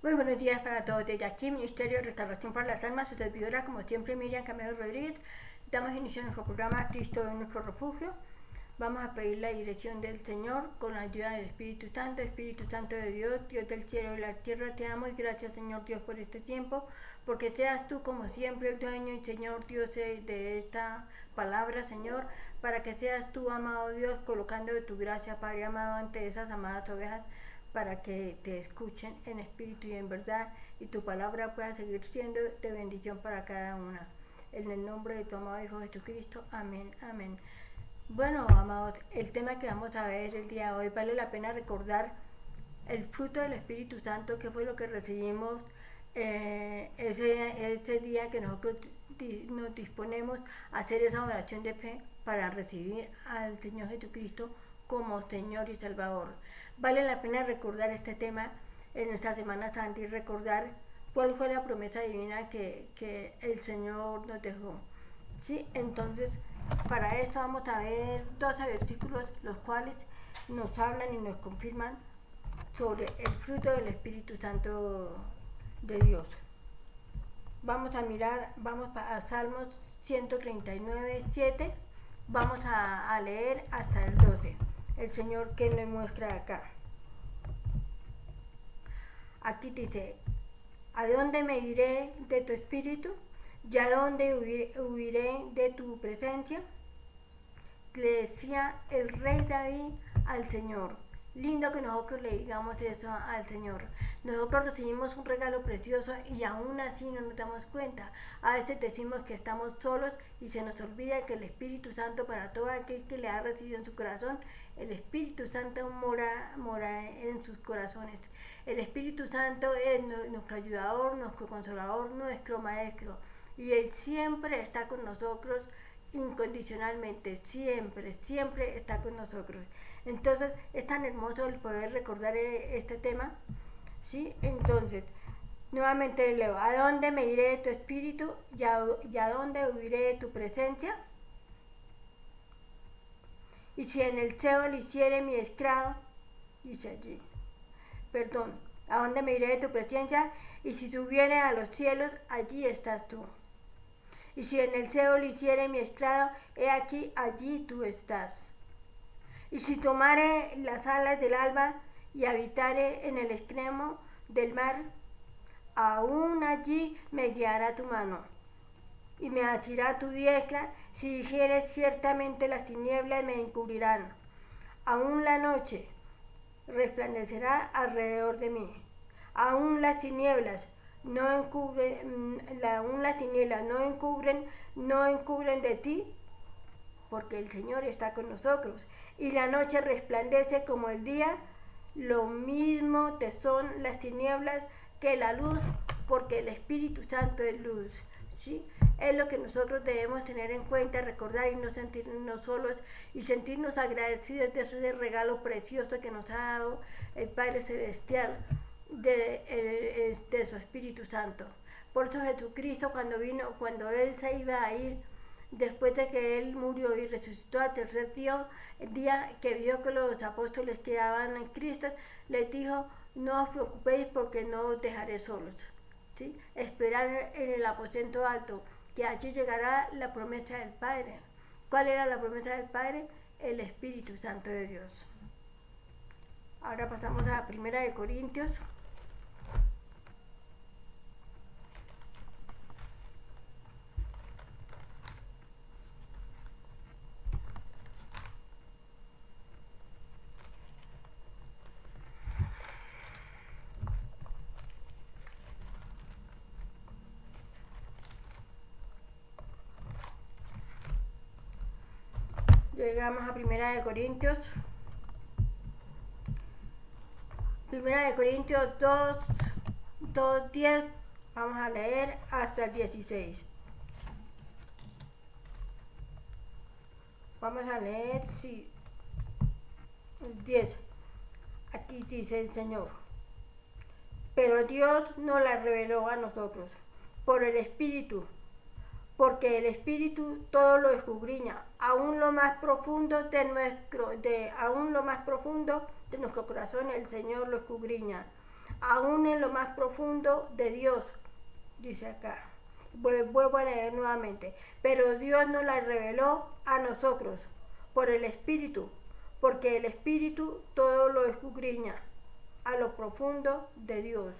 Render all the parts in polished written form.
Muy buenos días para todos. Desde aquí, Ministerio de Restauración para las Almas, su servidora, como siempre, Miriam Camilo Rodríguez. Damos inicio a nuestro programa Cristo es nuestro refugio. Vamos a pedir la dirección del Señor con la ayuda del Espíritu Santo de Dios, Dios del cielo y la tierra. Te damos gracias, Señor Dios, por este tiempo, porque seas tú, como siempre, el dueño y Señor Dios de esta palabra, Señor, para que seas tú, amado Dios, colocando de tu gracia, Padre amado, ante esas amadas ovejas, para que te escuchen en espíritu y en verdad, y tu palabra pueda seguir siendo de bendición para cada una. En el nombre de tu amado Hijo Jesucristo. Amén, amén. Bueno, amados, el tema que vamos a ver el día de hoy, vale la pena recordar el fruto del Espíritu Santo, que fue lo que recibimos ese día que nosotros nos disponemos a hacer esa oración de fe para recibir al Señor Jesucristo como Señor y Salvador. Vale la pena recordar este tema en nuestra Semana Santa y recordar cuál fue la promesa divina que el Señor nos dejó. ¿Sí? Entonces, para esto vamos a ver 12 versículos, los cuales nos hablan y nos confirman sobre el fruto del Espíritu Santo de Dios. Vamos a mirar, vamos a Salmos 139, 7, vamos a leer hasta el 12. El Señor que nos muestra acá. Aquí dice: ¿a dónde me iré de tu espíritu? ¿Y a dónde huiré de tu presencia? Le decía el rey David al Señor. Lindo que nosotros le digamos eso al Señor. Nosotros recibimos un regalo precioso y aún así no nos damos cuenta. A veces decimos que estamos solos y se nos olvida que el Espíritu Santo, para todo aquel que le ha recibido en su corazón, el Espíritu Santo mora en sus corazones. El Espíritu Santo es nuestro ayudador, nuestro consolador, nuestro maestro. Y Él siempre está con nosotros incondicionalmente, siempre está con nosotros. Entonces es tan hermoso el poder recordar este tema, ¿sí? Entonces, nuevamente leo: ¿a dónde me iré de tu espíritu? ¿Y a dónde huiré de tu presencia? Y si en el Seol hiciere mi esclavo, dice allí, perdón, ¿a dónde me iré de tu presencia? Y si subiere a los cielos, allí estás tú. Y si en el Seol hiciere mi esclavo, he aquí, allí tú estás. Y si tomare las alas del alba y habitare en el extremo del mar, aún allí me guiará tu mano y me asirá tu diestra. Si dijeres, ciertamente las tinieblas me encubrirán, aún la noche resplandecerá alrededor de mí. Aún las tinieblas no encubren de ti, porque el Señor está con nosotros. Y la noche resplandece como el día, lo mismo te son las tinieblas que la luz, porque el Espíritu Santo es luz. ¿Sí? Es lo que nosotros debemos tener en cuenta, recordar y no sentirnos solos y sentirnos agradecidos de ese regalo precioso que nos ha dado el Padre Celestial de su Espíritu Santo. Por eso Jesucristo, cuando Él se iba a ir, después de que Él murió y resucitó al tercer día, el día que vio que los apóstoles quedaban en Cristo, les dijo: no os preocupéis, porque no os dejaré solos. ¿Sí? Esperar en el aposento alto, que allí llegará la promesa del Padre. ¿Cuál era la promesa del Padre? El Espíritu Santo de Dios. Ahora pasamos a la 1 de Corintios. Llegamos a 1 de Corintios. 1 de Corintios 2:10, vamos a leer hasta el 16. Vamos a leer, sí, el 10. Aquí dice el Señor: pero Dios nos la reveló a nosotros por el Espíritu, porque el Espíritu todo lo escudriña, aún lo más profundo de nuestro corazón, el Señor lo escudriña. aún en lo más profundo de Dios, dice acá. Vuelvo a leer nuevamente. Pero Dios nos la reveló a nosotros por el Espíritu, porque el Espíritu todo lo escudriña a lo profundo de Dios.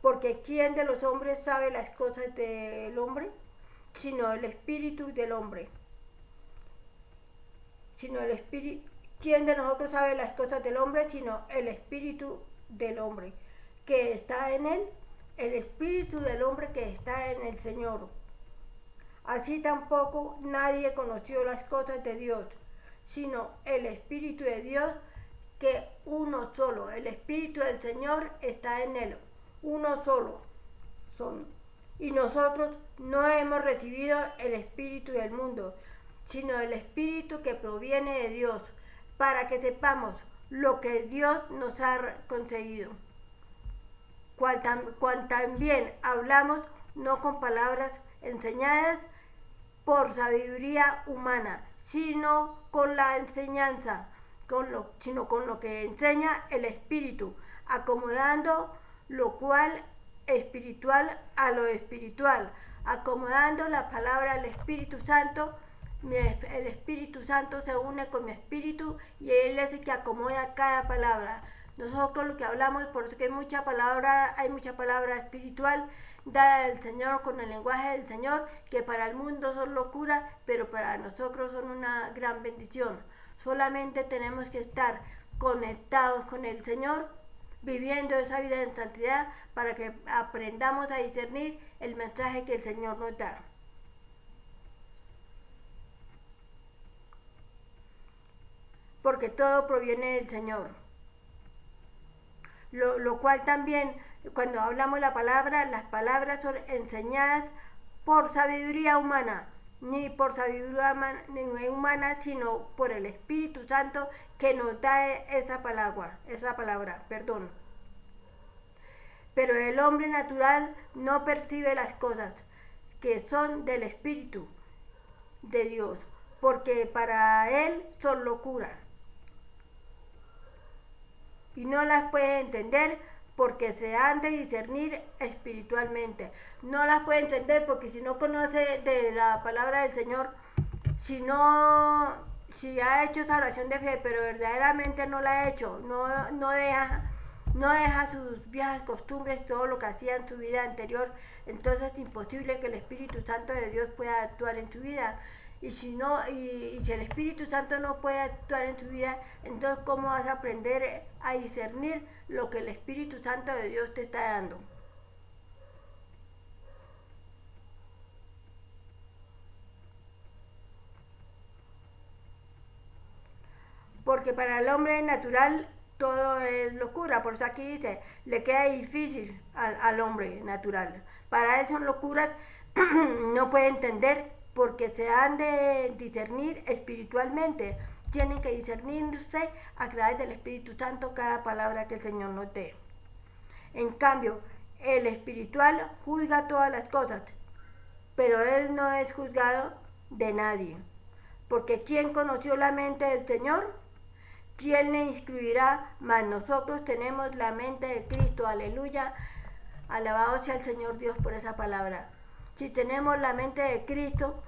Porque ¿quién de los hombres sabe las cosas del hombre? Sino el Espíritu del hombre. ¿Quién de nosotros sabe las cosas del hombre? Sino el Espíritu del hombre que está en él, el Espíritu del hombre que está en el Señor. Así tampoco nadie conoció las cosas de Dios, sino el Espíritu de Dios, que uno solo, el Espíritu del Señor está en él, uno solo son. Y nosotros no hemos recibido el Espíritu del mundo, sino el Espíritu que proviene de Dios, para que sepamos lo que Dios nos ha concedido. Cual también hablamos no con palabras enseñadas por sabiduría humana, sino con la enseñanza, sino con lo que enseña el Espíritu, acomodando lo cual espiritual a lo espiritual, acomodando la palabra al Espíritu Santo. El Espíritu Santo se une con mi espíritu y Él es el que acomoda cada palabra. Nosotros lo que hablamos, por eso que hay mucha palabra espiritual dada del Señor con el lenguaje del Señor, que para el mundo son locura, pero para nosotros son una gran bendición. Solamente tenemos que estar conectados con el Señor, viviendo esa vida en santidad, para que aprendamos a discernir el mensaje que el Señor nos da. Porque todo proviene del Señor. Lo cual también, cuando hablamos la palabra, las palabras son enseñadas por sabiduría humana, ni por sabiduría humana, sino por el Espíritu Santo que nos da esa palabra. Pero el hombre natural no percibe las cosas que son del Espíritu de Dios, porque para él son locura. Y no las puede entender porque se han de discernir espiritualmente. No las puede entender porque si no conoce de la palabra del Señor, si ha hecho esa oración de fe, pero verdaderamente no la ha hecho, no deja sus viejas costumbres, todo lo que hacía en su vida anterior, entonces es imposible que el Espíritu Santo de Dios pueda actuar en su vida. Y si el Espíritu Santo no puede actuar en tu vida, entonces ¿cómo vas a aprender a discernir lo que el Espíritu Santo de Dios te está dando? Porque para el hombre natural todo es locura, por eso aquí dice, le queda difícil al hombre natural. Para él son locuras, no puede entender, porque se han de discernir espiritualmente. Tienen que discernirse a través del Espíritu Santo cada palabra que el Señor nos dé. En cambio, el espiritual juzga todas las cosas, pero él no es juzgado de nadie. Porque ¿quién conoció la mente del Señor? ¿Quién le instruirá? Mas nosotros tenemos la mente de Cristo. Aleluya. Alabado sea el Señor Dios por esa palabra. Si tenemos la mente de Cristo,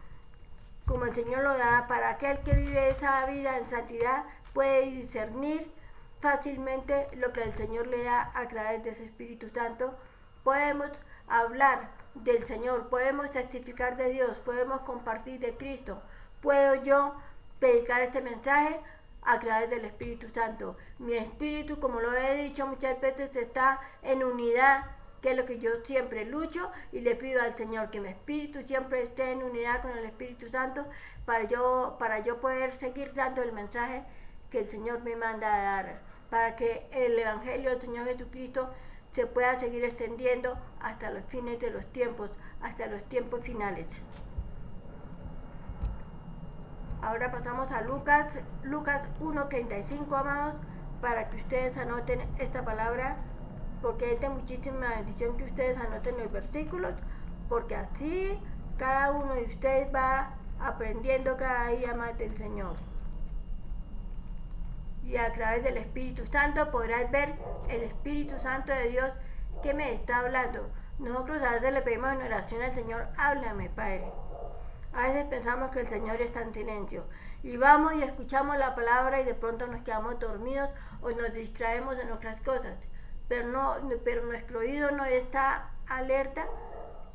como el Señor lo da, para aquel que vive esa vida en santidad, puede discernir fácilmente lo que el Señor le da a través de ese Espíritu Santo. Podemos hablar del Señor, podemos testificar de Dios, podemos compartir de Cristo. Puedo yo predicar este mensaje a través del Espíritu Santo. Mi espíritu, como lo he dicho muchas veces, está en unidad, que es lo que yo siempre lucho y le pido al Señor, que mi espíritu siempre esté en unidad con el Espíritu Santo para yo poder seguir dando el mensaje que el Señor me manda a dar, para que el Evangelio del Señor Jesucristo se pueda seguir extendiendo hasta los fines de los tiempos, hasta los tiempos finales. Ahora pasamos a Lucas 1:35, amados, para que ustedes anoten esta palabra, porque es de muchísima bendición que ustedes anoten los versículos, porque así cada uno de ustedes va aprendiendo cada día más del Señor. Y a través del Espíritu Santo podrás ver el Espíritu Santo de Dios que me está hablando. Nosotros a veces le pedimos en oración al Señor, háblame, Padre. A veces pensamos que el Señor está en silencio. Y vamos y escuchamos la palabra y de pronto nos quedamos dormidos o nos distraemos en otras cosas. Pero nuestro oído no está alerta,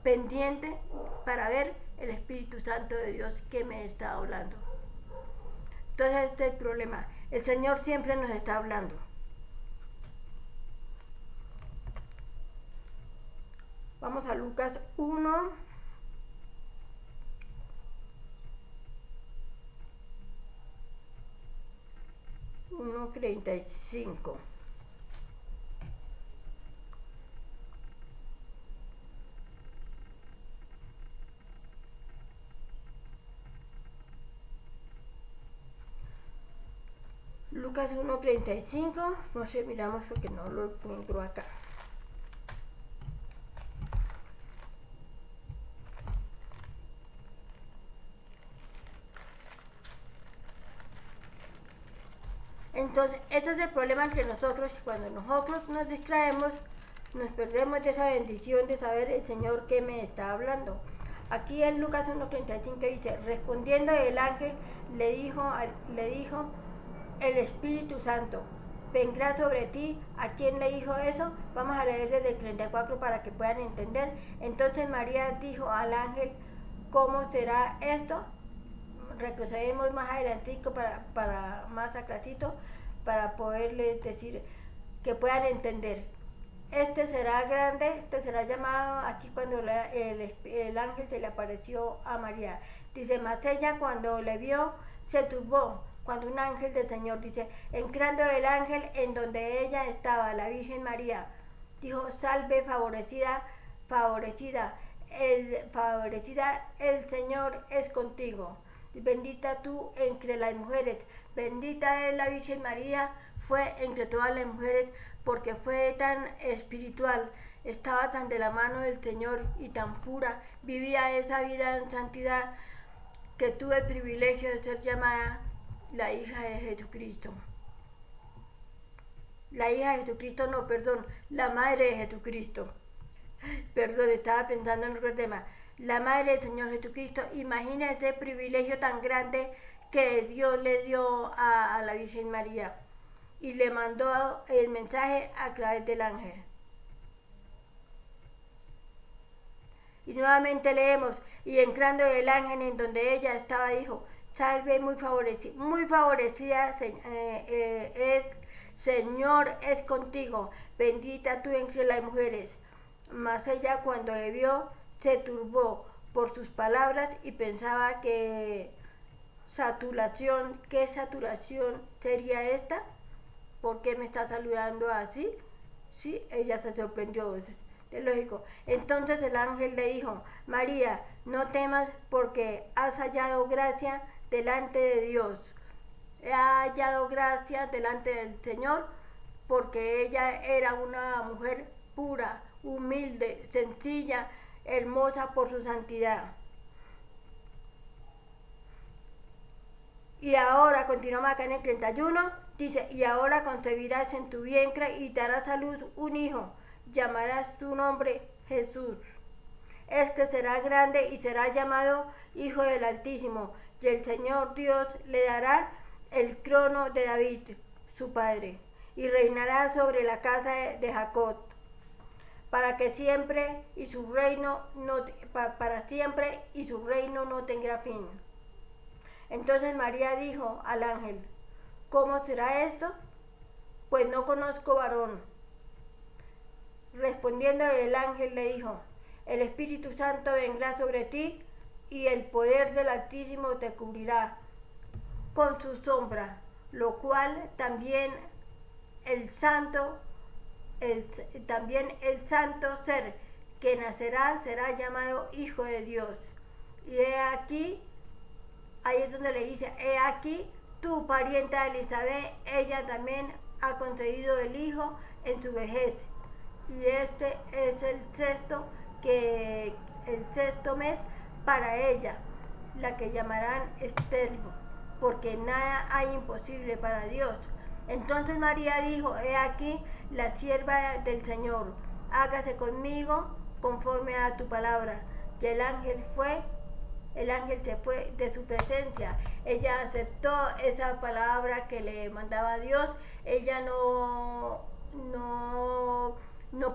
pendiente para ver el Espíritu Santo de Dios que me está hablando. Entonces este es el problema. El Señor siempre nos está hablando. Vamos a Lucas 1. Uno 35. Lucas 1:35, no sé, miramos porque no lo encuentro acá. Entonces, ese es el problema entre nosotros, cuando nosotros nos distraemos, nos perdemos de esa bendición de saber el Señor que me está hablando. Aquí en Lucas 1:35 dice, respondiendo el ángel le dijo el Espíritu Santo, vendrá sobre ti. ¿A quién le dijo eso? Vamos a leer desde el 34 para que puedan entender. Entonces María dijo al ángel, ¿cómo será esto? Retrocedemos más adelantico para más aclasito para poderles decir que puedan entender. Este será grande, este será llamado aquí cuando el ángel se le apareció a María. Dice, mas ella cuando le vio se turbó. Cuando un ángel del Señor dice, entrando el ángel en donde ella estaba, la Virgen María, dijo, salve favorecida, favorecida, el Señor es contigo. Bendita tú entre las mujeres, bendita es la Virgen María, fue entre todas las mujeres, porque fue tan espiritual, estaba tan de la mano del Señor y tan pura, vivía esa vida en santidad, que tuve el privilegio de ser llamada la hija de Jesucristo. La hija de Jesucristo, no, perdón, la madre de Jesucristo. Perdón, estaba pensando en otro tema. La madre del Señor Jesucristo, imagina ese privilegio tan grande que Dios le dio a la Virgen María y le mandó el mensaje a través del ángel. Y nuevamente leemos, y entrando el ángel en donde ella estaba, dijo, salve muy favorecida es, Señor es contigo, bendita tú entre las mujeres. Mas ella cuando le vio, se turbó por sus palabras y pensaba ¿qué saturación sería esta? ¿Por qué me está saludando así? Sí, ella se sorprendió, es lógico. Entonces el ángel le dijo, María, no temas porque has hallado gracia delante de Dios. Ha hallado gracia delante del Señor porque ella era una mujer pura, humilde, sencilla, hermosa por su santidad. Y ahora, continuamos acá en el 31, dice, y ahora concebirás en tu vientre y darás a luz un hijo, llamarás su nombre Jesús. Este será grande y será llamado Hijo del Altísimo, y el Señor Dios le dará el trono de David, su padre, y reinará sobre la casa de Jacob, para siempre y su reino no tenga fin. Entonces María dijo al ángel, ¿cómo será esto? Pues no conozco varón. Respondiendo el ángel le dijo, el Espíritu Santo vendrá sobre ti y el poder del Altísimo te cubrirá con su sombra, lo cual también el santo ser que nacerá será llamado Hijo de Dios. Y he aquí, ahí es donde le dice, he aquí tu parienta Elizabeth, ella también ha concebido el hijo en su vejez. Y este es el sexto mes para ella, la que llamarán estéril, porque nada hay imposible para Dios. Entonces María dijo, he aquí la sierva del Señor, hágase conmigo conforme a tu palabra. Y el ángel se fue de su presencia. Ella aceptó esa palabra que le mandaba Dios. Ella no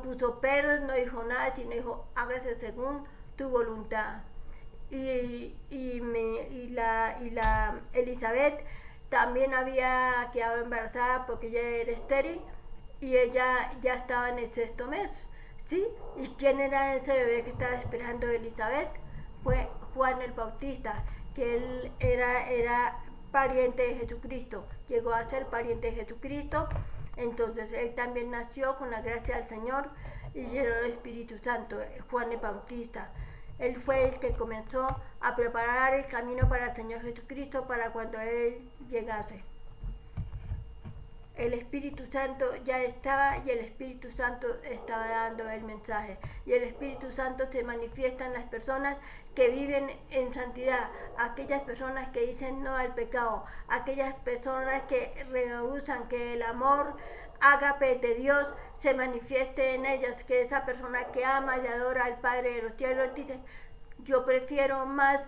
puso peros, no dijo nada, sino dijo, hágase según tu voluntad. La Elizabeth también había quedado embarazada porque ella era estéril y ella ya estaba en el 6º mes, ¿sí? ¿Y quién era ese bebé que estaba esperando Elizabeth? Fue Juan el Bautista, que él era pariente de Jesucristo, llegó a ser pariente de Jesucristo. Entonces él también nació con la gracia del Señor y lleno del Espíritu Santo, Juan el Bautista. Él fue el que comenzó a preparar el camino para el Señor Jesucristo para cuando Él llegase. El Espíritu Santo ya estaba y el Espíritu Santo estaba dando el mensaje. Y el Espíritu Santo se manifiesta en las personas que viven en santidad, aquellas personas que dicen no al pecado, aquellas personas que rehusan que el amor ágape de Dios se manifieste en ellas, que esa persona que ama y adora al Padre de los cielos dice, yo prefiero más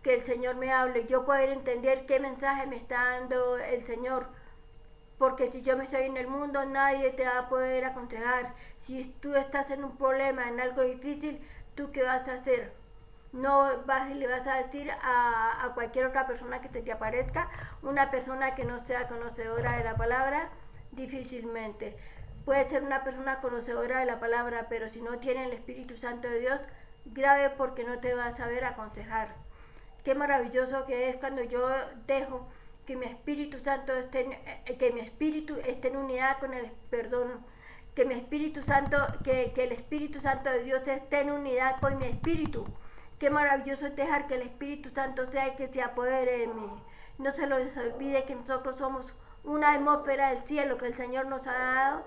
que el Señor me hable, yo poder entender qué mensaje me está dando el Señor, porque si yo me estoy en el mundo nadie te va a poder aconsejar. Si tú estás en un problema, en algo difícil, ¿tú qué vas a hacer? No vas y le vas a decir a cualquier otra persona que se te aparezca, una persona que no sea conocedora de la palabra, difícilmente. Puede ser una persona conocedora de la palabra, pero si no tiene el Espíritu Santo de Dios, grave, porque no te va a saber aconsejar. Qué maravilloso que es cuando yo dejo que mi Espíritu Santo esté en unidad con el perdón, que mi Espíritu Santo, que el Espíritu Santo de Dios esté en unidad con mi espíritu. Qué maravilloso es dejar que el Espíritu Santo sea el que se apodere de mí. No se les olvide que nosotros somos una atmósfera del cielo que el Señor nos ha dado,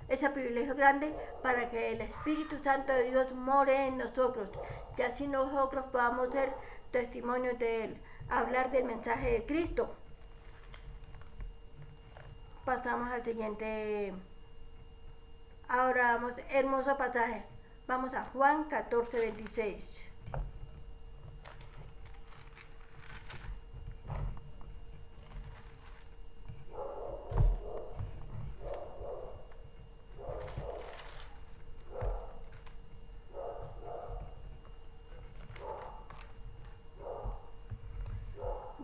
ese privilegio grande, para que el Espíritu Santo de Dios more en nosotros, que así nosotros podamos ser testimonios de Él, hablar del mensaje de Cristo. Pasamos al siguiente. Ahora vamos, hermoso pasaje. Vamos a Juan 14:26.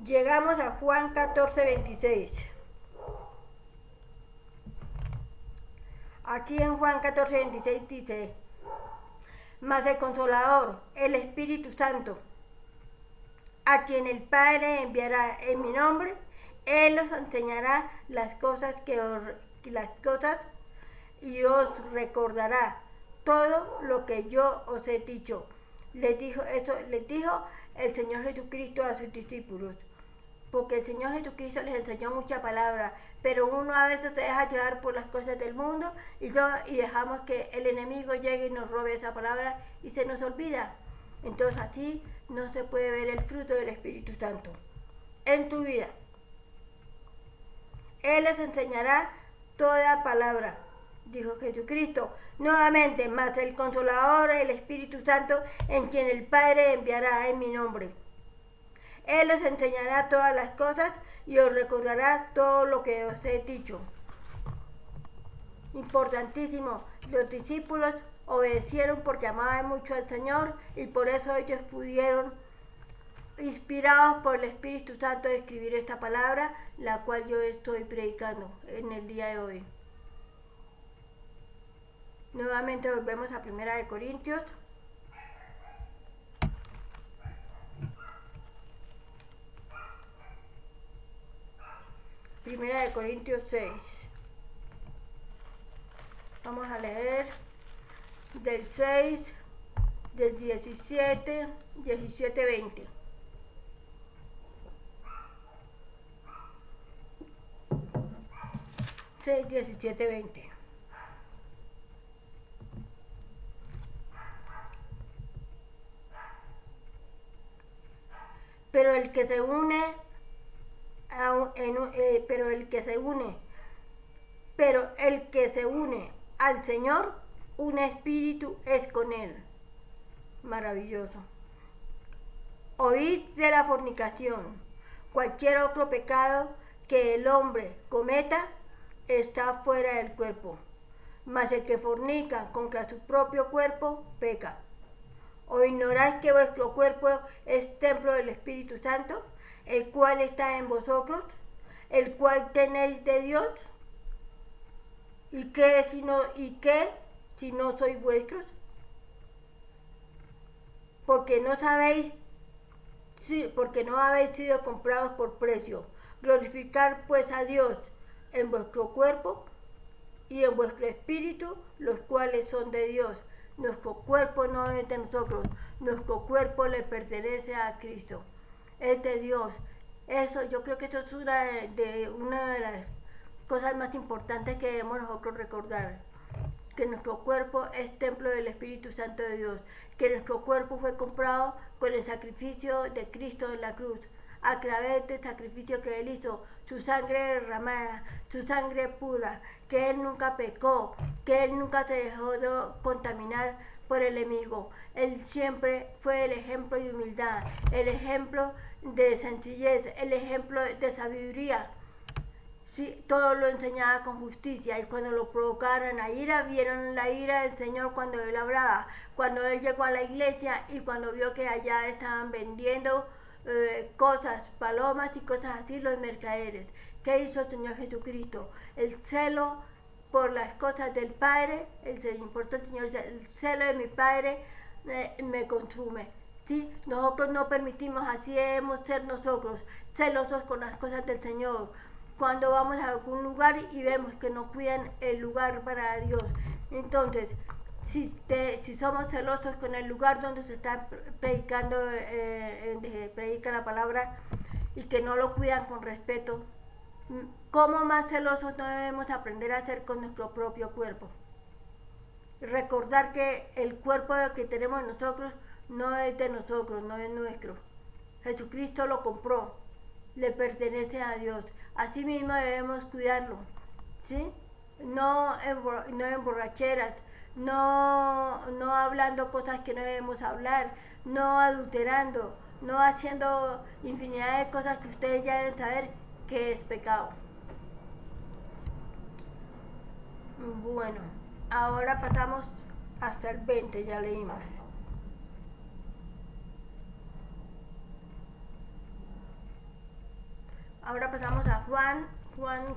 Llegamos a Juan 14:26. Aquí en Juan 14:26 dice, mas el Consolador, el Espíritu Santo, a quien el Padre enviará en mi nombre, Él os enseñará las cosas y os recordará todo lo que yo os he dicho. Les dijo el Señor Jesucristo a sus discípulos, porque el Señor Jesucristo les enseñó mucha palabra, pero uno a veces se deja llevar por las cosas del mundo y dejamos que el enemigo llegue y nos robe esa palabra y se nos olvida. Entonces así no se puede ver el fruto del Espíritu Santo en tu vida. Él les enseñará toda palabra, dijo Jesucristo. Nuevamente, mas el Consolador, el Espíritu Santo, en quien el Padre enviará en mi nombre. Él os enseñará todas las cosas y os recordará todo lo que os he dicho. Importantísimo, los discípulos obedecieron porque amaban mucho al Señor y por eso ellos pudieron, inspirados por el Espíritu Santo, escribir esta palabra, la cual yo estoy predicando en el día de hoy. Nuevamente volvemos a 1 Corintios. Primera de Corintios 6. Vamos a leer del 6, del 17, 20. ...6, 17, 20. Pero el que se une al Señor un espíritu es con él. Maravilloso. Oíd de la fornicación. Cualquier otro pecado que el hombre cometa está fuera del cuerpo, mas el que fornica contra su propio cuerpo peca. ¿O ignoráis que vuestro cuerpo es templo del Espíritu Santo, el cual está en vosotros, el cual tenéis de Dios? ¿Y qué si no sois vuestros? Porque no habéis sido comprados por precio. Glorificar pues a Dios en vuestro cuerpo y en vuestro espíritu, los cuales son de Dios. Nuestro cuerpo no es de nosotros, nuestro cuerpo le pertenece a Cristo, es de Dios. Eso, yo creo que eso es una de las cosas más importantes que debemos nosotros recordar, que nuestro cuerpo es templo del Espíritu Santo de Dios, que nuestro cuerpo fue comprado con el sacrificio de Cristo en la cruz, a través del sacrificio que Él hizo, su sangre derramada, su sangre pura, que Él nunca pecó, que Él nunca se dejó de contaminar por el enemigo. Él siempre fue el ejemplo de humildad, el ejemplo de sencillez, el ejemplo de sabiduría. Sí, todo lo enseñaba con justicia, y cuando lo provocaron a ira, vieron la ira del Señor cuando Él hablaba, cuando Él llegó a la iglesia y cuando vio que allá estaban vendiendo cosas, palomas y cosas así, los mercaderes. ¿Qué hizo el Señor Jesucristo? El celo por las cosas del Padre, el Señor, el celo de mi Padre me consume. ¿Sí? Nosotros no permitimos, así debemos ser nosotros, celosos con las cosas del Señor. Cuando vamos a algún lugar y vemos que no cuidan el lugar para Dios, entonces si somos celosos con el lugar donde se está predicando, predica la palabra, y que no lo cuidan con respeto, ¿cómo más celosos no debemos aprender a ser con nuestro propio cuerpo? Recordar que el cuerpo que tenemos nosotros no es de nosotros, no es nuestro. Jesucristo lo compró, le pertenece a Dios. Así mismo debemos cuidarlo, ¿sí? No en borracheras, no hablando cosas que no debemos hablar, no adulterando, no haciendo infinidad de cosas que ustedes ya deben saber que es pecado. Bueno, ahora pasamos hasta el 20, ya leímos. Ahora pasamos a Juan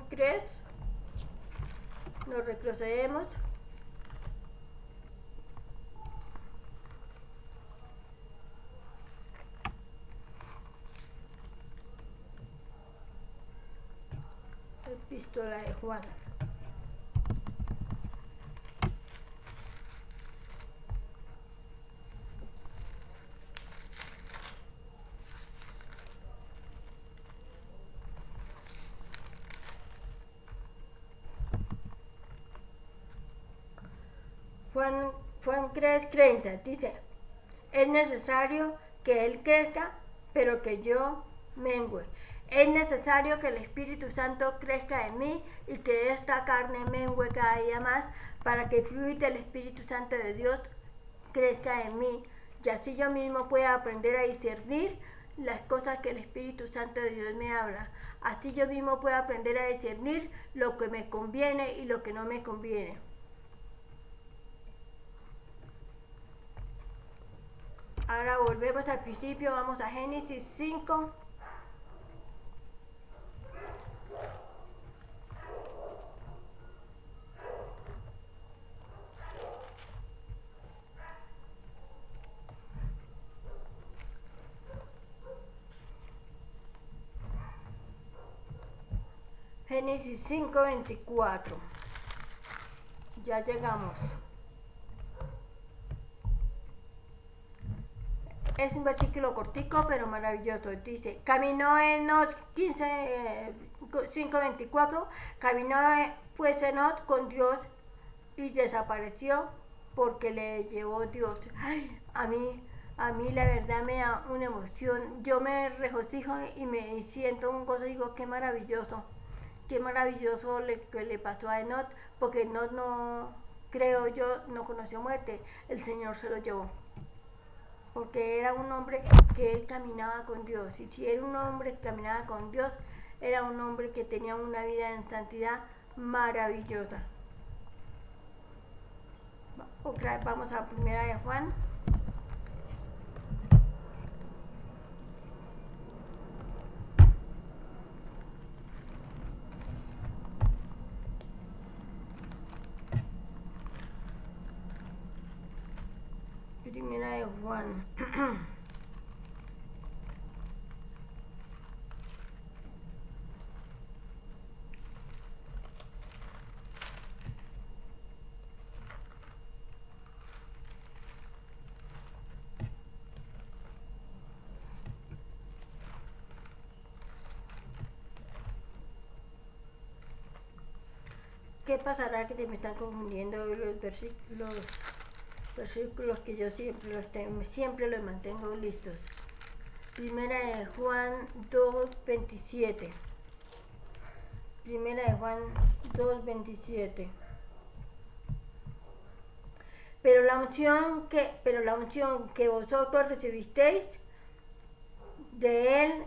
3, nos retrocedemos. Epístola de Juan. Juan 3:30 dice: es necesario que Él crezca, pero que yo mengüe. Es necesario que el Espíritu Santo crezca en mí y que esta carne mengüe cada día más, para que el fluir del Espíritu Santo de Dios crezca en mí, y así yo mismo pueda aprender a discernir las cosas que el Espíritu Santo de Dios me habla. Así yo mismo puedo aprender a discernir lo que me conviene y lo que no me conviene. Ahora volvemos al principio, vamos a Génesis 5. Génesis 5:24. Ya llegamos. Es un versículo cortico pero maravilloso. Dice: caminó Enoch 5:24. Caminó pues Enoch con Dios y desapareció porque le llevó Dios. Ay, a mí la verdad me da una emoción. Yo me regocijo y me siento un gozo. Digo, qué maravilloso le pasó a Enoch, porque Enoch creo yo, no conoció muerte, el Señor se lo llevó. Porque era un hombre que él caminaba con Dios. Y si era un hombre que caminaba con Dios, era un hombre que tenía una vida en santidad maravillosa. Otra vez vamos a Primera de Juan. Primera de Juan. ¿Qué pasará que se me están confundiendo los versículos que yo siempre los mantengo listos? Primera de Juan 2:27. Primera de Juan 2:27. Pero la unción que vosotros recibisteis de él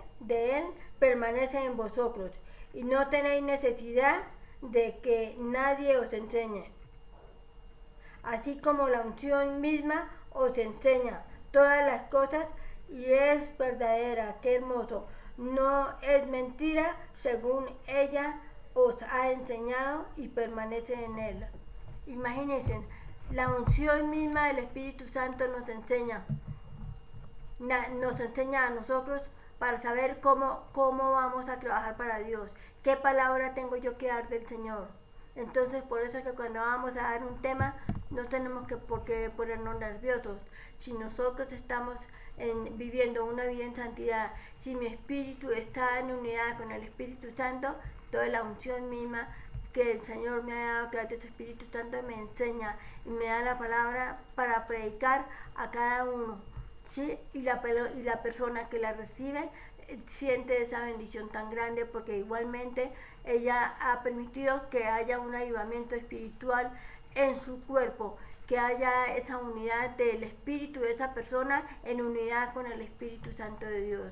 permanece en vosotros, y no tenéis necesidad de que nadie os enseñe. Así como la unción misma os enseña todas las cosas y es verdadera, qué hermoso, no es mentira, según ella os ha enseñado y permanece en él. Imagínense, la unción misma del Espíritu Santo nos enseña a nosotros para saber cómo vamos a trabajar para Dios, qué palabra tengo yo que dar del Señor. Entonces, por eso es que cuando vamos a dar un tema, no tenemos por qué ponernos nerviosos. Si nosotros estamos viviendo una vida en santidad, si mi espíritu está en unidad con el Espíritu Santo, toda la unción misma que el Señor me ha dado a través de su Espíritu Santo me enseña y me da la palabra para predicar a cada uno. ¿Sí? Y la persona que la recibe siente esa bendición tan grande, porque igualmente ella ha permitido que haya un avivamiento espiritual en su cuerpo, que haya esa unidad del espíritu de esa persona en unidad con el Espíritu Santo de Dios.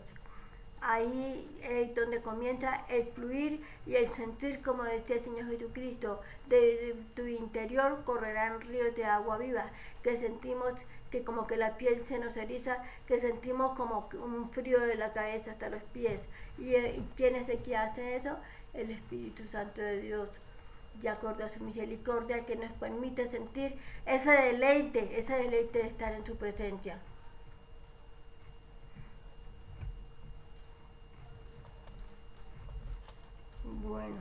Ahí es donde comienza el fluir y el sentir, como decía el Señor Jesucristo, de tu interior correrán ríos de agua viva, que sentimos que como que la piel se nos eriza, que sentimos como un frío de la cabeza hasta los pies. ¿Y quién es el que hace eso? El Espíritu Santo de Dios, de acuerdo a su misericordia, que nos permite sentir ese deleite de estar en su presencia. Bueno,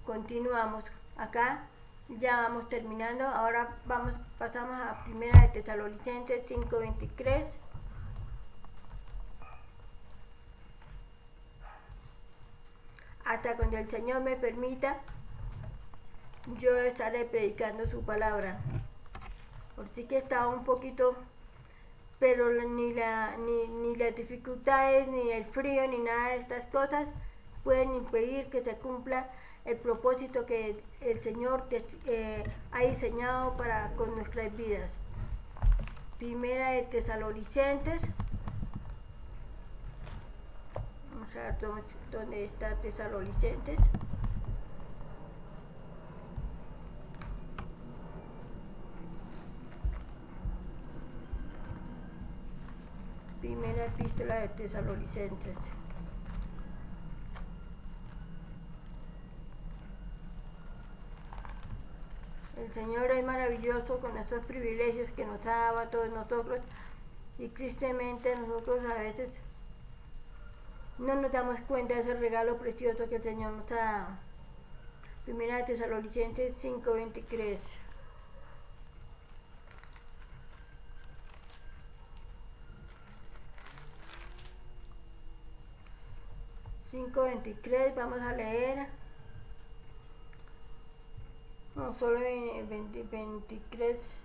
continuamos. Acá ya vamos terminando. Ahora pasamos a Primera de Tesalonicenses 5:23. Hasta cuando el Señor me permita, yo estaré predicando su palabra. Así que estaba un poquito, pero ni las dificultades, ni el frío, ni nada de estas cosas pueden impedir que se cumpla el propósito que el Señor ha diseñado con nuestras vidas. Primera de Tesalonicenses. Vamos a ver dónde está Tesalonicenses. Primera epístola de Tesalonicenses. El Señor es maravilloso con esos privilegios que nos ha dado a todos nosotros, y tristemente nosotros a veces no nos damos cuenta de ese regalo precioso que el Señor nos ha dado. Primera de Tesalonicenses 5:23. Vamos a leer no solo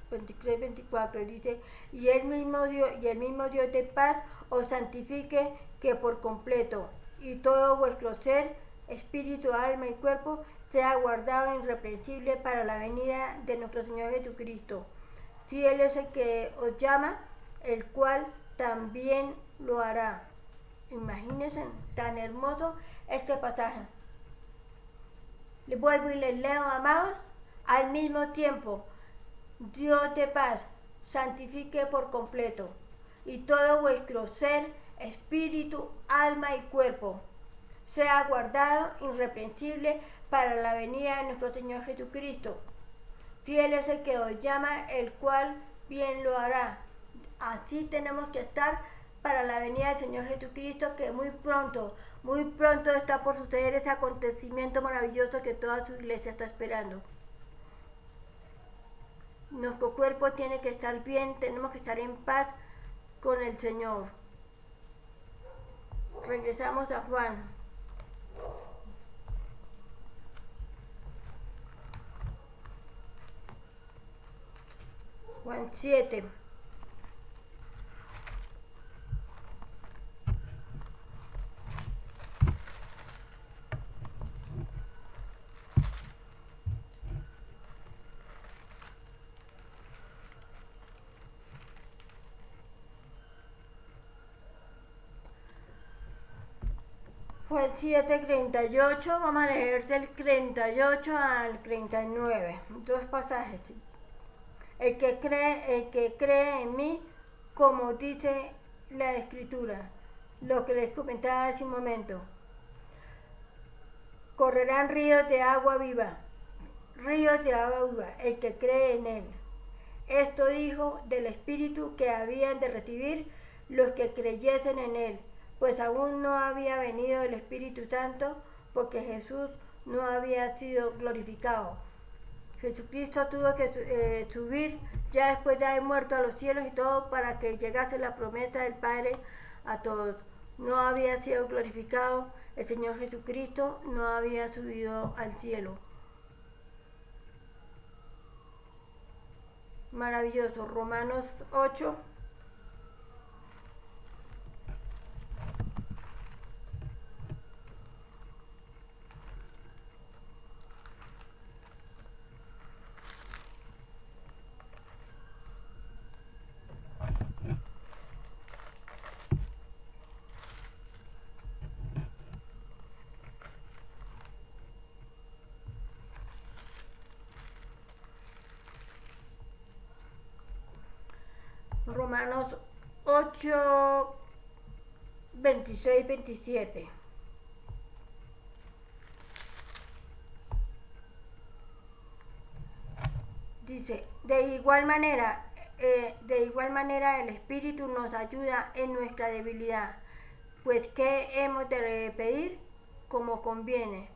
24 dice: y el mismo Dios de paz os santifique que por completo, y todo vuestro ser, espíritu, alma y cuerpo sea guardado irreprensible para la venida de nuestro Señor Jesucristo. Si Él es el que os llama, el cual también lo hará. Imagínense tan hermoso este pasaje. Les vuelvo y les leo, amados, al mismo tiempo, Dios de paz, santifique por completo, y todo vuestro ser, espíritu, alma y cuerpo, sea guardado irreprensible para la venida de nuestro Señor Jesucristo. Fiel es el que os llama, el cual bien lo hará. Así tenemos que estar para la venida del Señor Jesucristo, que muy pronto está por suceder ese acontecimiento maravilloso que toda su iglesia está esperando. Nuestro cuerpo tiene que estar bien, tenemos que estar en paz con el Señor. Regresamos a Juan. Juan 7. Juan 7:38, vamos a leer del 38 al 39, dos pasajes. El que cree en mí, como dice la Escritura, lo que les comentaba hace un momento, correrán ríos de agua viva, el que cree en él. Esto dijo del Espíritu que habían de recibir los que creyesen en él, pues aún no había venido el Espíritu Santo, porque Jesús no había sido glorificado. Jesucristo tuvo que subir ya después de haber muerto a los cielos y todo, para que llegase la promesa del Padre a todos. No había sido glorificado, el Señor Jesucristo no había subido al cielo. Maravilloso. Romanos 8. Romanos 8, 26, 27. Dice, de igual manera el Espíritu nos ayuda en nuestra debilidad, pues ¿qué hemos de pedir? Como conviene.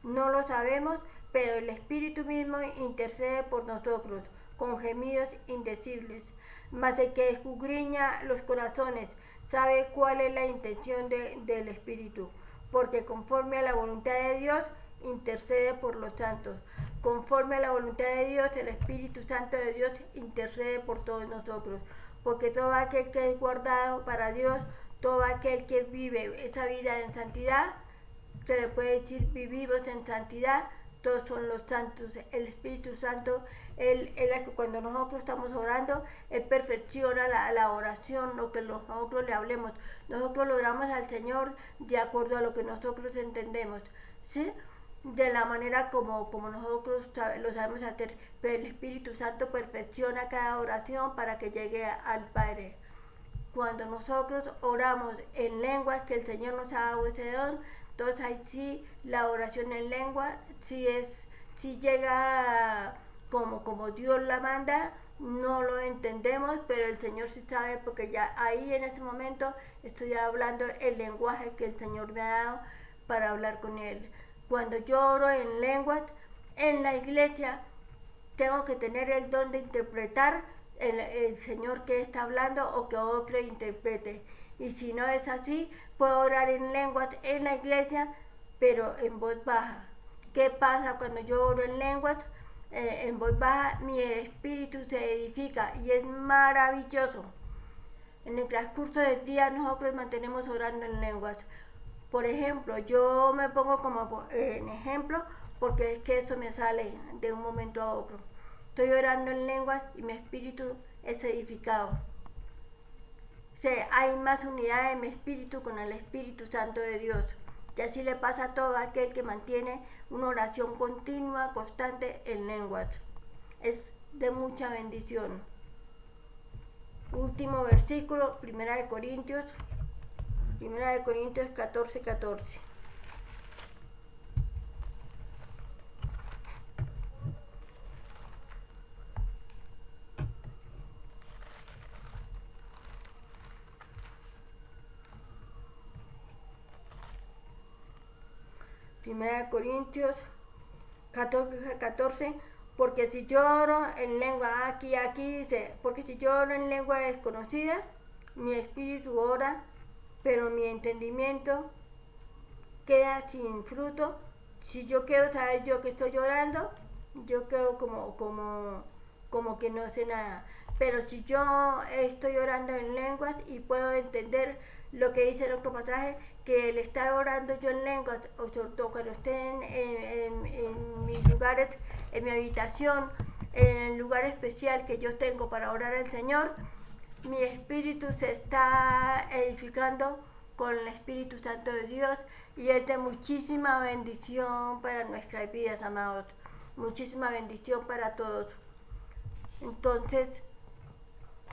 No lo sabemos, pero el Espíritu mismo intercede por nosotros con gemidos indecibles. Mas el que escudriña los corazones sabe cuál es la intención del Espíritu, porque conforme a la voluntad de Dios intercede por los santos. Conforme a la voluntad de Dios, el Espíritu Santo de Dios intercede por todos nosotros, porque todo aquel que es guardado para Dios, todo aquel que vive esa vida en santidad, se le puede decir vivimos en santidad, todos son los santos. El Espíritu Santo, Él cuando nosotros estamos orando, Él perfecciona la oración, lo que nosotros le hablemos. Nosotros lo oramos al Señor de acuerdo a lo que nosotros entendemos, ¿sí? De la manera como nosotros lo sabemos hacer, pero el Espíritu Santo perfecciona cada oración para que llegue al Padre. Cuando nosotros oramos en lenguas, que el Señor nos ha dado ese don, entonces ahí sí la oración en lengua si llega como Dios la manda. No lo entendemos, pero el Señor sí sabe, porque ya ahí en ese momento estoy hablando el lenguaje que el Señor me ha dado para hablar con Él. Cuando yo oro en lenguas en la iglesia, tengo que tener el don de interpretar el Señor que está hablando o que otro interprete. Y si no es así, puedo orar en lenguas en la iglesia, pero en voz baja. ¿Qué pasa cuando yo oro en lenguas? En voz baja, mi espíritu se edifica y es maravilloso. En el transcurso del día nosotros mantenemos orando en lenguas. Por ejemplo, yo me pongo como en ejemplo porque es que eso me sale de un momento a otro. Estoy orando en lenguas y mi espíritu es edificado. O sea, hay más unidad en mi espíritu con el Espíritu Santo de Dios. Y así le pasa a todo aquel que mantiene una oración continua, constante en lenguas. Es de mucha bendición. Último versículo, 1 Corintios 14:14. 1 Corintios 14, porque si yo oro en lengua, aquí dice, porque si yo oro en lengua desconocida, mi espíritu ora, pero mi entendimiento queda sin fruto. Si yo quiero saber yo que estoy orando, yo quedo como que no sé nada. Pero si yo estoy orando en lenguas y puedo entender lo que dice el otro pasaje, que el estar orando yo en lenguas, o sobre todo cuando esté en mis lugares, en mi habitación, en el lugar especial que yo tengo para orar al Señor, mi espíritu se está edificando con el Espíritu Santo de Dios y es de muchísima bendición para nuestras vidas, amados. Muchísima bendición para todos. Entonces,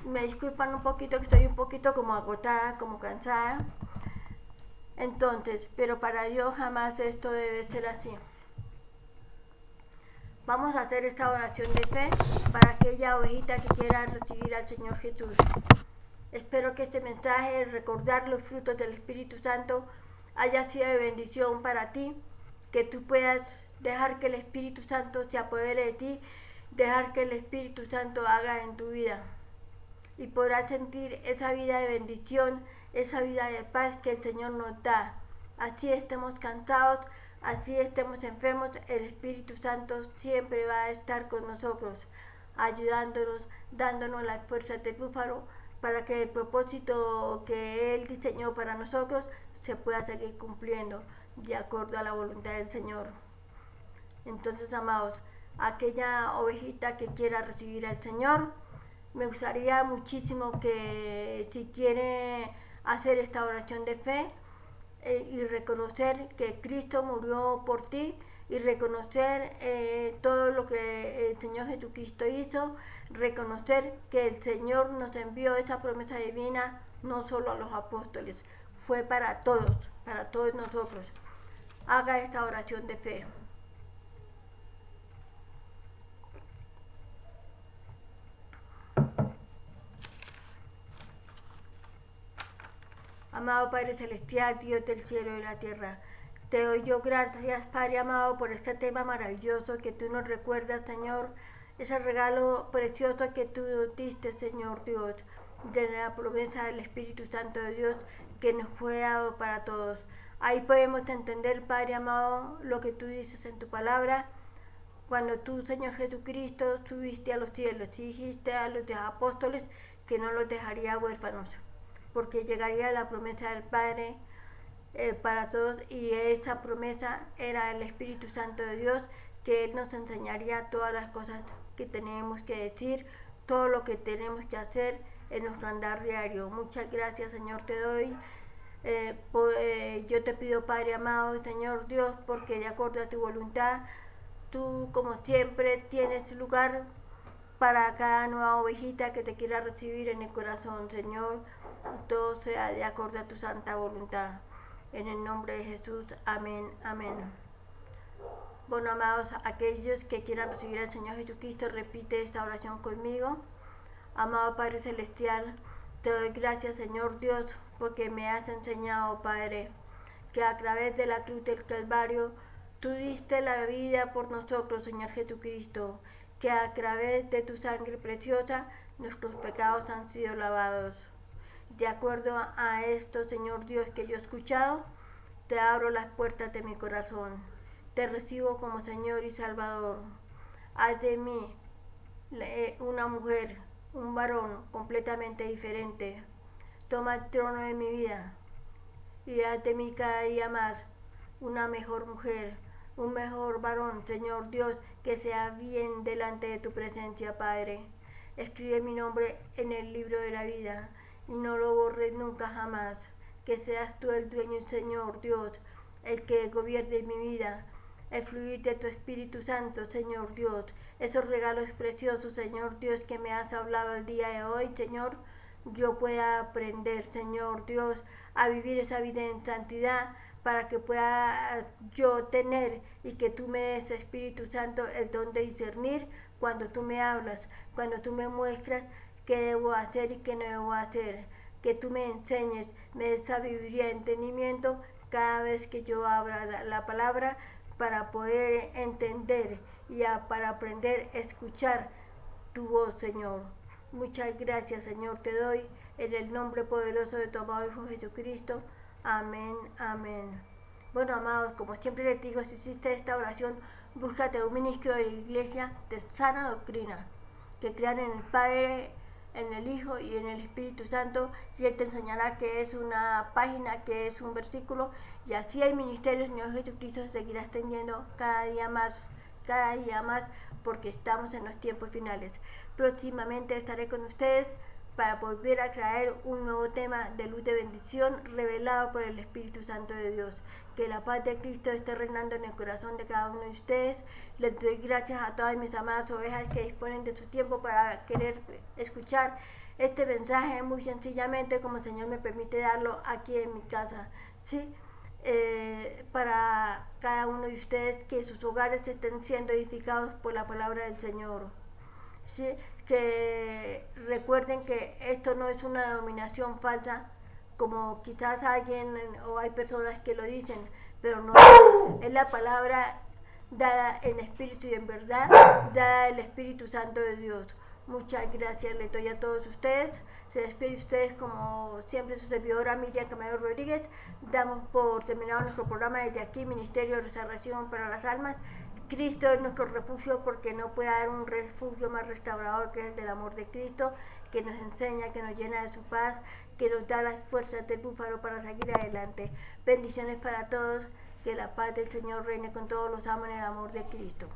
me disculpan un poquito que estoy un poquito como agotada, como cansada. Entonces, pero para Dios jamás esto debe ser así. Vamos a hacer esta oración de fe para aquella ovejita que quiera recibir al Señor Jesús. Espero que este mensaje, recordar los frutos del Espíritu Santo, haya sido de bendición para ti, que tú puedas dejar que el Espíritu Santo se apodere de ti, dejar que el Espíritu Santo haga en tu vida y podrás sentir esa vida de bendición, esa vida de paz que el Señor nos da. Así estemos cansados, así estemos enfermos, el Espíritu Santo siempre va a estar con nosotros, ayudándonos, dándonos las fuerzas del búfalo para que el propósito que Él diseñó para nosotros se pueda seguir cumpliendo de acuerdo a la voluntad del Señor. Entonces, amados, aquella ovejita que quiera recibir al Señor, me gustaría muchísimo que si quiere hacer esta oración de fe y reconocer que Cristo murió por ti y reconocer todo lo que el Señor Jesucristo hizo, reconocer que el Señor nos envió esa promesa divina no solo a los apóstoles, fue para todos nosotros. Haga esta oración de fe. Amado Padre Celestial, Dios del cielo y de la tierra, te doy yo gracias, Padre amado, por este tema maravilloso que tú nos recuerdas, Señor, ese regalo precioso que tú diste, Señor Dios, de la promesa del Espíritu Santo de Dios que nos fue dado para todos. Ahí podemos entender, Padre amado, lo que tú dices en tu palabra, cuando tú, Señor Jesucristo, subiste a los cielos y dijiste a los apóstoles que no los dejaría huérfanos, porque llegaría la promesa del Padre para todos, y esa promesa era el Espíritu Santo de Dios, que Él nos enseñaría todas las cosas que tenemos que decir, todo lo que tenemos que hacer en nuestro andar diario. Muchas gracias, Señor, te doy. Yo te pido, Padre amado, Señor Dios, porque de acuerdo a tu voluntad, tú como siempre tienes lugar para cada nueva ovejita que te quiera recibir en el corazón, Señor. Todo sea de acuerdo a tu santa voluntad. En el nombre de Jesús, amén, amén. Bueno, amados, aquellos que quieran recibir al Señor Jesucristo, repite esta oración conmigo. Amado Padre Celestial, te doy gracias, Señor Dios, porque me has enseñado, Padre, que a través de la cruz del Calvario, tú diste la vida por nosotros, Señor Jesucristo, que a través de tu sangre preciosa, nuestros pecados han sido lavados. De acuerdo a esto, Señor Dios, que yo he escuchado, te abro las puertas de mi corazón. Te recibo como Señor y Salvador. Haz de mí una mujer, un varón completamente diferente. Toma el trono de mi vida y haz de mí cada día más una mejor mujer, un mejor varón, Señor Dios, que sea bien delante de tu presencia, Padre. Escribe mi nombre en el libro de la vida y no lo borres nunca jamás. Que seas tú el dueño, Señor Dios, el que gobierne mi vida, el fluir de tu Espíritu Santo, Señor Dios. Esos regalos preciosos, Señor Dios, que me has hablado el día de hoy, Señor, yo pueda aprender, Señor Dios, a vivir esa vida en santidad, para que pueda yo tener y que tú me des, Espíritu Santo, el don de discernir cuando tú me hablas, cuando tú me muestras qué debo hacer y qué no debo hacer, que tú me enseñes, me des sabiduría y entendimiento cada vez que yo abra la palabra, para poder entender y para aprender a escuchar tu voz, Señor. Muchas gracias, Señor, te doy en el nombre poderoso de tu amado Hijo Jesucristo. Amén, amén. Bueno, amados, como siempre les digo, si hiciste esta oración, búscate un ministro de la iglesia de sana doctrina, que crean en el Padre, en el Hijo y en el Espíritu Santo, y Él te enseñará que es una página, que es un versículo, y así el ministerio del Señor Jesucristo se seguirá extendiendo cada día más, porque estamos en los tiempos finales. Próximamente estaré con ustedes para volver a traer un nuevo tema de luz de bendición revelado por el Espíritu Santo de Dios. Que la paz de Cristo esté reinando en el corazón de cada uno de ustedes. Les doy gracias a todas mis amadas ovejas que disponen de su tiempo para querer escuchar este mensaje muy sencillamente como el Señor me permite darlo aquí en mi casa, ¿sí? Para cada uno de ustedes, que sus hogares estén siendo edificados por la palabra del Señor, ¿sí? Que recuerden que esto no es una denominación falsa, como quizás alguien o hay personas que lo dicen, pero no, es la palabra dada en espíritu y en verdad, dada el Espíritu Santo de Dios. Muchas gracias les doy a todos ustedes. Se despide de ustedes como siempre su servidora Miriam Camero Rodríguez. Damos por terminado nuestro programa desde aquí, Ministerio de Restauración para las Almas. Cristo es nuestro refugio, porque no puede haber un refugio más restaurador que el del amor de Cristo, que nos enseña, que nos llena de su paz, que nos da las fuerzas del búfalo para seguir adelante. Bendiciones para todos, que la paz del Señor reine con todos los amos en el amor de Cristo.